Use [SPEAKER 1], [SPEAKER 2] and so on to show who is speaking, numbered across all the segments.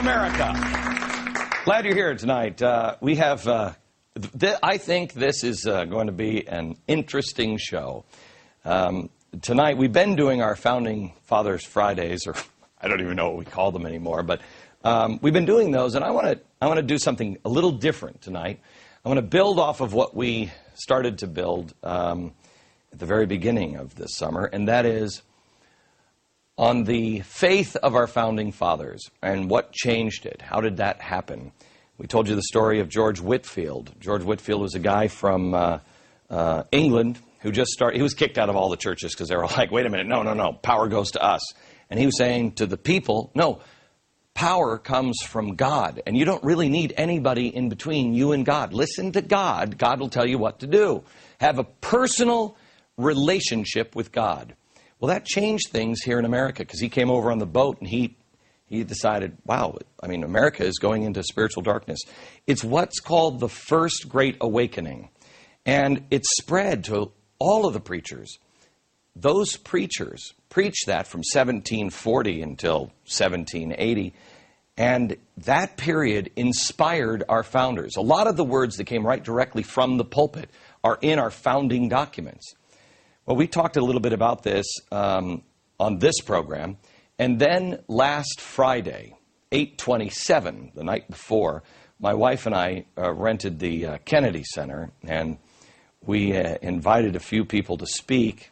[SPEAKER 1] America. Glad you're here tonight. We have, I think this is going to be an interesting show. Tonight, we've been doing our Founding Fathers Fridays, or I don't even know what we call them anymore, but we've been doing those, and I want to do something a little different tonight. I want to build off of what we started to build at the very beginning of this summer, and that is on the faith of our Founding Fathers and what changed it. How did that happen? We told you the story of George Whitfield. George Whitfield was a guy from England who just started. He was kicked out of all the churches because they were like, wait a minute, no, power goes to us. And he was saying to the people, no, power comes from God, and you don't really need anybody in between you and God. Listen to God. God will tell you what to do. Have a personal relationship with God. Well, that changed things here in America because he came over on the boat and he decided, wow, I mean, America is going into spiritual darkness. It's what's called the First Great Awakening, and it spread to all of the preachers. Those preachers preached that from 1740 until 1780, and that period inspired our founders. A lot of the words that came right directly from the pulpit are in our founding documents. Well, we talked a little bit about this on this program, and then last Friday, 8/27, the night before, my wife and I rented the Kennedy Center, and we invited a few people to speak,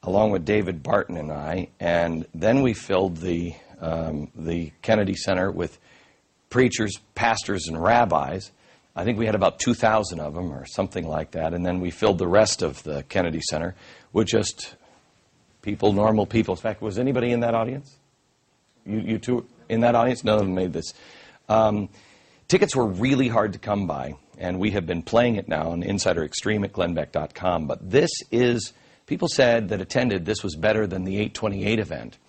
[SPEAKER 1] along with David Barton and I, and then we filled the Kennedy Center with preachers, pastors, and rabbis. I think we had about 2,000 of them or something like that, and then we filled the rest of the Kennedy Center with just people, normal people. In fact, was anybody in that audience? You two in that audience? None of them made this. Tickets were really hard to come by, and we have been playing it now on Insider Extreme at glenbeck.com, but this is, people said that attended, this was better than the 828 event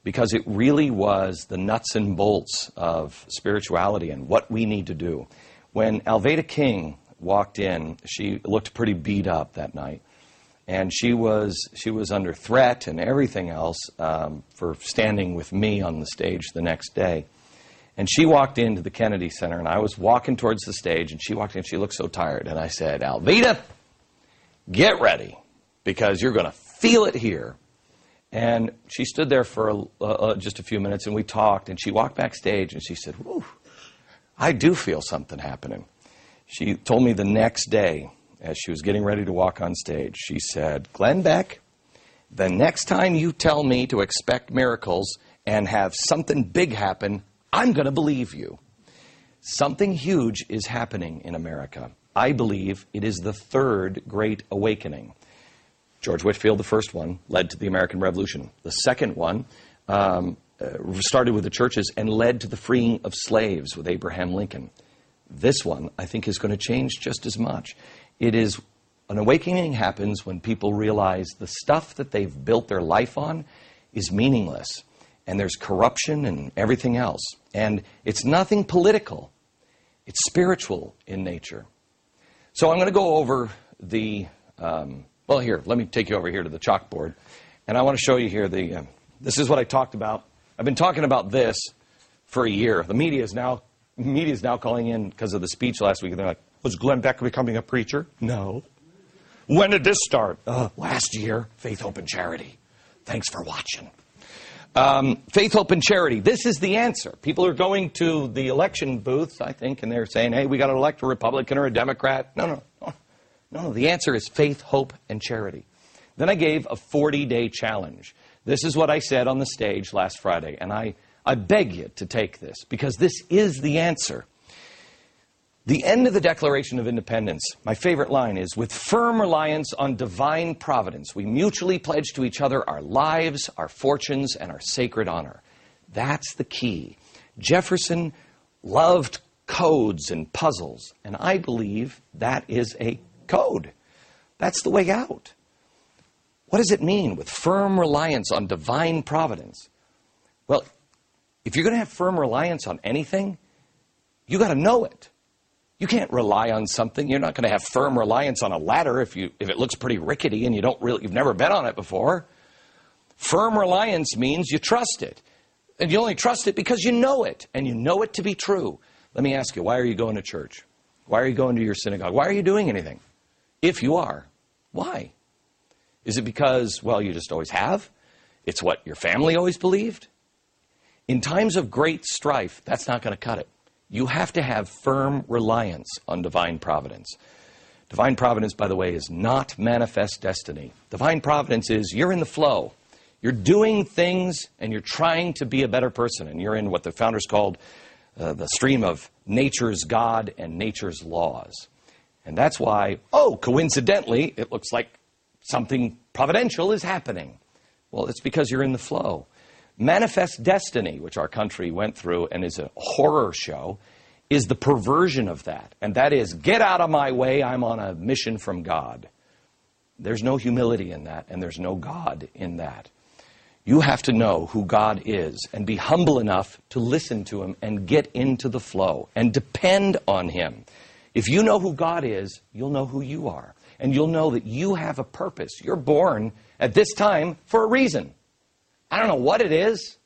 [SPEAKER 1] because it really was the nuts and bolts of spirituality and what we need to do. When Alveda King walked in, she looked pretty beat up that night, and she was under threat and everything else for standing with me on the stage the next day. And she walked into the Kennedy Center, and I was walking towards the stage, and she walked in, she looked so tired, and I said, Alveda, get ready, because you're going to feel it here. And she stood there for just a few minutes, and we talked, and she walked backstage, and she said, whew, I do feel something happening. She told me the next day, as she was getting ready to walk on stage, she said, Glenn Beck, the next time you tell me to expect miracles and have something big happen, I'm going to believe you. Something huge is happening in America. I believe it is the Third Great Awakening. George Whitfield, the first one, led to the American Revolution. The second one started with the churches and led to the freeing of slaves with Abraham Lincoln. This one, I think, is going to change just as much. It is, an awakening happens when people realize the stuff that they've built their life on is meaningless, and there's corruption and everything else. And it's nothing political. It's spiritual in nature. So I'm going to go over the, well, here, let me take you over here to the chalkboard, and I want to show you here this is what I talked about. I've been talking about this for a year. The media is now calling in because of the speech last week. And they're like, was Glenn Beck becoming a preacher? No. When did this start? Last year. Faith, Hope, and Charity. Thanks for watching. Faith, Hope, and Charity. This is the answer. People are going to the election booths, I think, and they're saying, hey, we got to elect a Republican or a Democrat. No. The answer is faith, hope, and charity. Then I gave a 40-day challenge. This is what I said on the stage last Friday, and I beg you to take this, because this is the answer. The end of the Declaration of Independence, my favorite line is, with firm reliance on divine providence, we mutually pledge to each other our lives, our fortunes, and our sacred honor. That's the key. Jefferson loved codes and puzzles, and I believe that is a code. That's the way out. What does it mean, with firm reliance on divine providence? Well, if you're going to have firm reliance on anything, you got to know it. You can't rely on something. You're not going to have firm reliance on a ladder if it looks pretty rickety and you've never been on it before. Firm reliance means you trust it. And you only trust it because you know it, and you know it to be true. Let me ask you, why are you going to church? Why are you going to your synagogue? Why are you doing anything? If you are, why? Is it because, well, you just always have? It's what your family always believed? In times of great strife, that's not going to cut it. You have to have firm reliance on divine providence. Divine providence, by the way, is not manifest destiny. Divine providence is you're in the flow. You're doing things and you're trying to be a better person. And you're in what the founders called the stream of nature's God and nature's laws. And that's why, coincidentally, it looks like something providential is happening. Well, it's because you're in the flow. Manifest destiny, which our country went through and is a horror show, is the perversion of that. And that is, get out of my way, I'm on a mission from God. There's no humility in that, and there's no God in that. You have to know who God is and be humble enough to listen to him and get into the flow and depend on him. If you know who God is, you'll know who you are. And you'll know that you have a purpose. You're born at this time for a reason. I don't know what it is.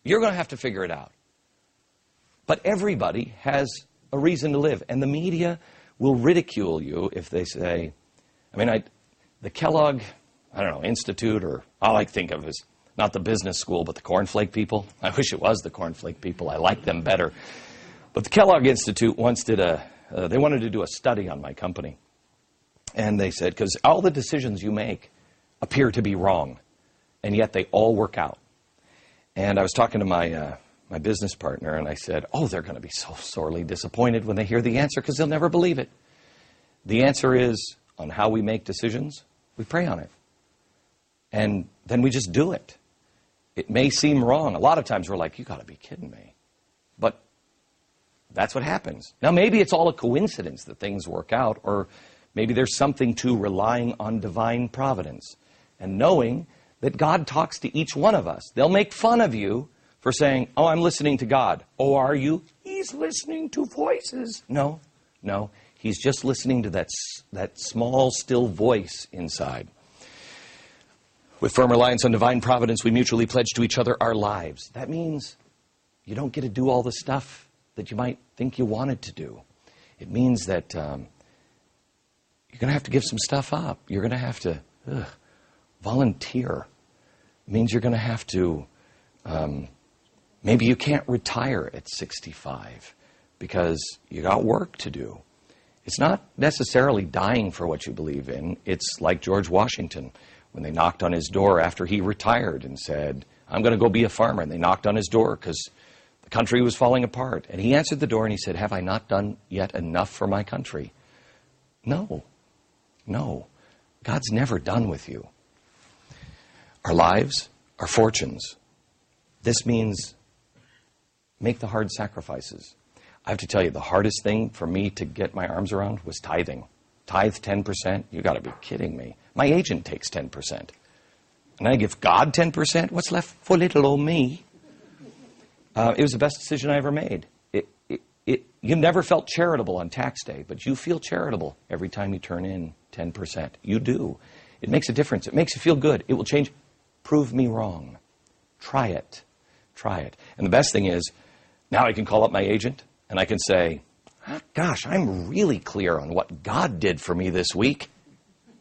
[SPEAKER 1] You're going to have to figure it out. But everybody has a reason to live. And the media will ridicule you if they say, the Kellogg, Institute, or all I think of as not the business school, but the cornflake people. I wish it was the cornflake people. I like them better. But the Kellogg Institute once did they wanted to do a study on my company. And they said, because all the decisions you make appear to be wrong, and yet they all work out. And I was talking to my business partner, and I said, they're going to be so sorely disappointed when they hear the answer, because they'll never believe it. The answer is, on how we make decisions, we pray on it. And then we just do it. It may seem wrong. A lot of times we're like, you got to be kidding me. But that's what happens. Now, maybe it's all a coincidence that things work out, or maybe there's something to relying on divine providence and knowing that God talks to each one of us. They'll make fun of you for saying, I'm listening to God. Oh, are you? He's listening to voices. No. He's just listening to that small, still voice inside. With firm reliance on divine providence, we mutually pledge to each other our lives. That means you don't get to do all the stuff that you might think you wanted to do. It means that you're going to have to give some stuff up. You're going to have to volunteer. It means you're going to have to, maybe you can't retire at 65 because you got work to do. It's not necessarily dying for what you believe in. It's like George Washington when they knocked on his door after he retired and said, I'm going to go be a farmer. And they knocked on his door because the country was falling apart. And he answered the door and he said, have I not done yet enough for my country? No. God's never done with you. Our lives, our fortunes. This means make the hard sacrifices. I have to tell you, the hardest thing for me to get my arms around was tithing. Tithe 10%? You got to be kidding me. My agent takes 10%. And I give God 10%? What's left for little old me? It was the best decision I ever made. You never felt charitable on tax day, but you feel charitable every time you turn in 10%. You do. It makes a difference. It makes you feel good. It will change. Prove me wrong. Try it. And the best thing is, now I can call up my agent and I can say, gosh, I'm really clear on what God did for me this week.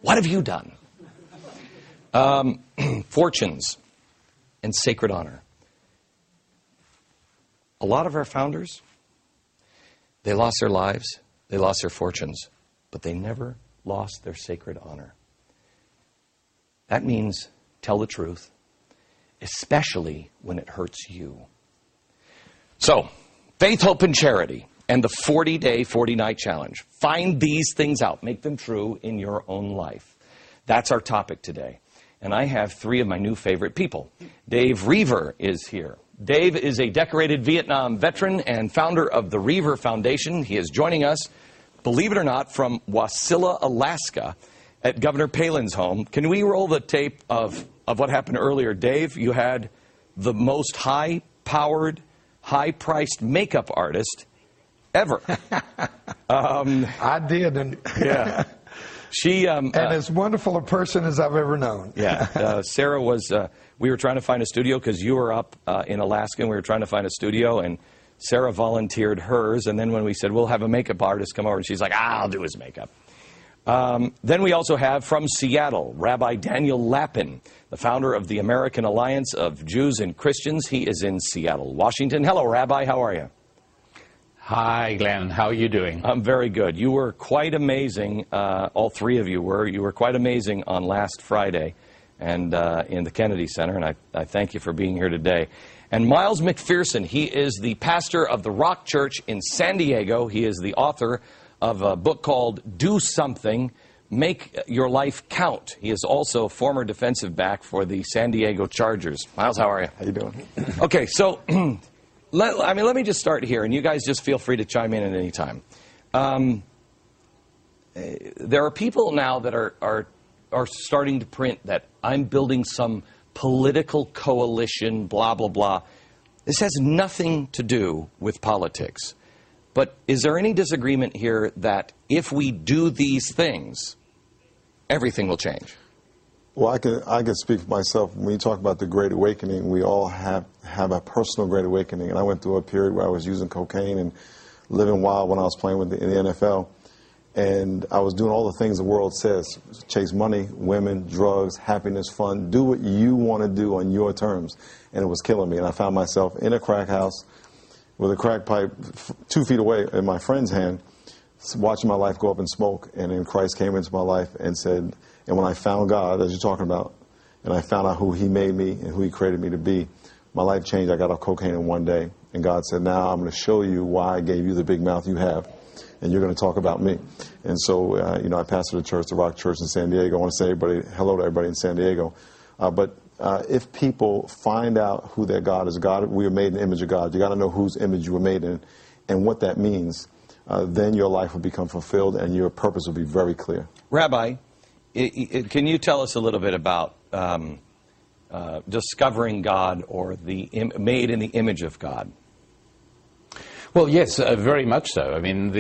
[SPEAKER 1] What have you done? Fortunes and sacred honor. A lot of our founders, they lost their lives, they lost their fortunes, but they never lost their sacred honor. That means tell the truth, especially when it hurts you. So, faith, hope, and charity, and the 40-day, 40-night challenge. Find these things out. Make them true in your own life. That's our topic today. And I have three of my new favorite people. Dave Reaver is here. Dave is a decorated Vietnam veteran and founder of the Reaver Foundation. He is joining us, believe it or not, from Wasilla, Alaska, at Governor Palin's home. Can we roll the tape of what happened earlier? Dave, you had the most high-powered, high-priced makeup artist ever.
[SPEAKER 2] I did. And
[SPEAKER 1] yeah.
[SPEAKER 2] And as wonderful a person as I've ever known.
[SPEAKER 1] Yeah, Sarah was, we were trying to find a studio because you were up in Alaska and we were trying to find a studio, and Sarah volunteered hers, and then when we said, we'll have a makeup artist come over, and she's like, I'll do his makeup. Then we also have from Seattle, Rabbi Daniel Lapin, the founder of the American Alliance of Jews and Christians. He is in Seattle, Washington. Hello, Rabbi. How are you?
[SPEAKER 3] Hi, Glenn. How are you doing?
[SPEAKER 1] I'm very good. You were quite amazing. All three of you were. You were quite amazing on last Friday and in the Kennedy Center, and I thank you for being here today. And Miles McPherson, he is the pastor of the Rock Church in San Diego. He is the author of a book called Do Something, Make Your Life Count. He is also former defensive back for the San Diego Chargers. Miles, how are you?
[SPEAKER 4] How you doing?
[SPEAKER 1] Okay, so let me just start here, and you guys just feel free to chime in at any time. There are people now that are starting to print that I'm building some political coalition, blah, blah, blah. This has nothing to do with politics. But is there any disagreement here that if we do these things, everything will change?
[SPEAKER 4] Well, I can speak for myself. When you talk about the Great Awakening, we all have a personal Great Awakening. And I went through a period where I was using cocaine and living wild when I was playing in the NFL. And I was doing all the things the world says. Chase money, women, drugs, happiness, fun. Do what you want to do on your terms. And it was killing me. And I found myself in a crack house with a crack pipe 2 feet away in my friend's hand, watching my life go up in smoke. And then Christ came into my life and said, and when I found God, as you're talking about, and I found out who he made me and who he created me to be, my life changed. I got off cocaine in one day. And God said, now I'm going to show you why I gave you the big mouth you have. And you're going to talk about me. And so, I pastor the church, the Rock Church in San Diego. I want to say hello to everybody in San Diego. But if people find out who their God is, God, we are made in the image of God. You got to know whose image you were made in and what that means. Then your life will become fulfilled and your purpose will be very clear.
[SPEAKER 1] Rabbi, can you tell us a little bit about discovering God or made in the image of God?
[SPEAKER 3] Well, yes, very much so. I mean,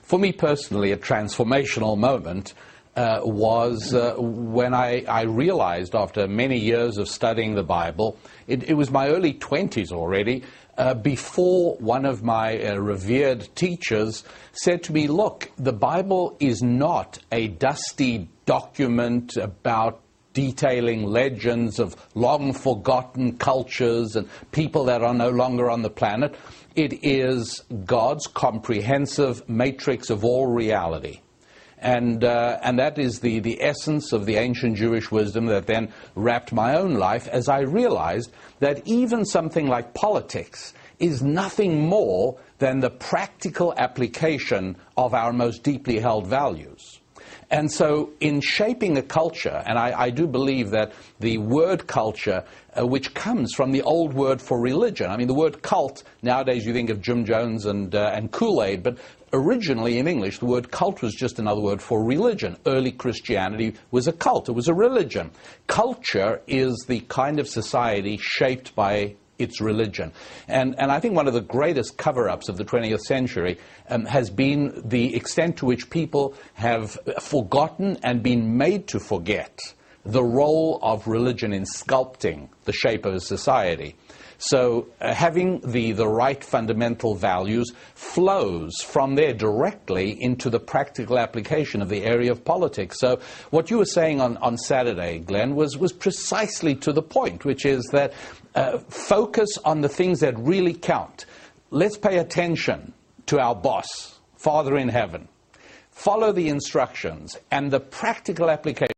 [SPEAKER 3] for me personally, a transformational moment was when I realized after many years of studying the Bible, it was my early 20s already, before one of my revered teachers said to me, look, the Bible is not a dusty document about detailing legends of long-forgotten cultures and people that are no longer on the planet. It is God's comprehensive matrix of all reality. And that is the essence of the ancient Jewish wisdom that then wrapped my own life as I realized that even something like politics is nothing more than the practical application of our most deeply held values. And so in shaping a culture, and I do believe that the word culture, which comes from the old word for religion, I mean, the word cult, nowadays you think of Jim Jones and Kool-Aid, but originally in English, the word cult was just another word for religion. Early Christianity was a cult, it was a religion. Culture is the kind of society shaped by its religion. And I think one of the greatest cover-ups of the 20th century has been the extent to which people have forgotten and been made to forget the role of religion in sculpting the shape of a society. So having the right fundamental values flows from there directly into the practical application of the area of politics. So what you were saying on Saturday, Glenn, was precisely to the point, which is that focus on the things that really count. Let's pay attention to our boss, Father in heaven. Follow the instructions and the practical application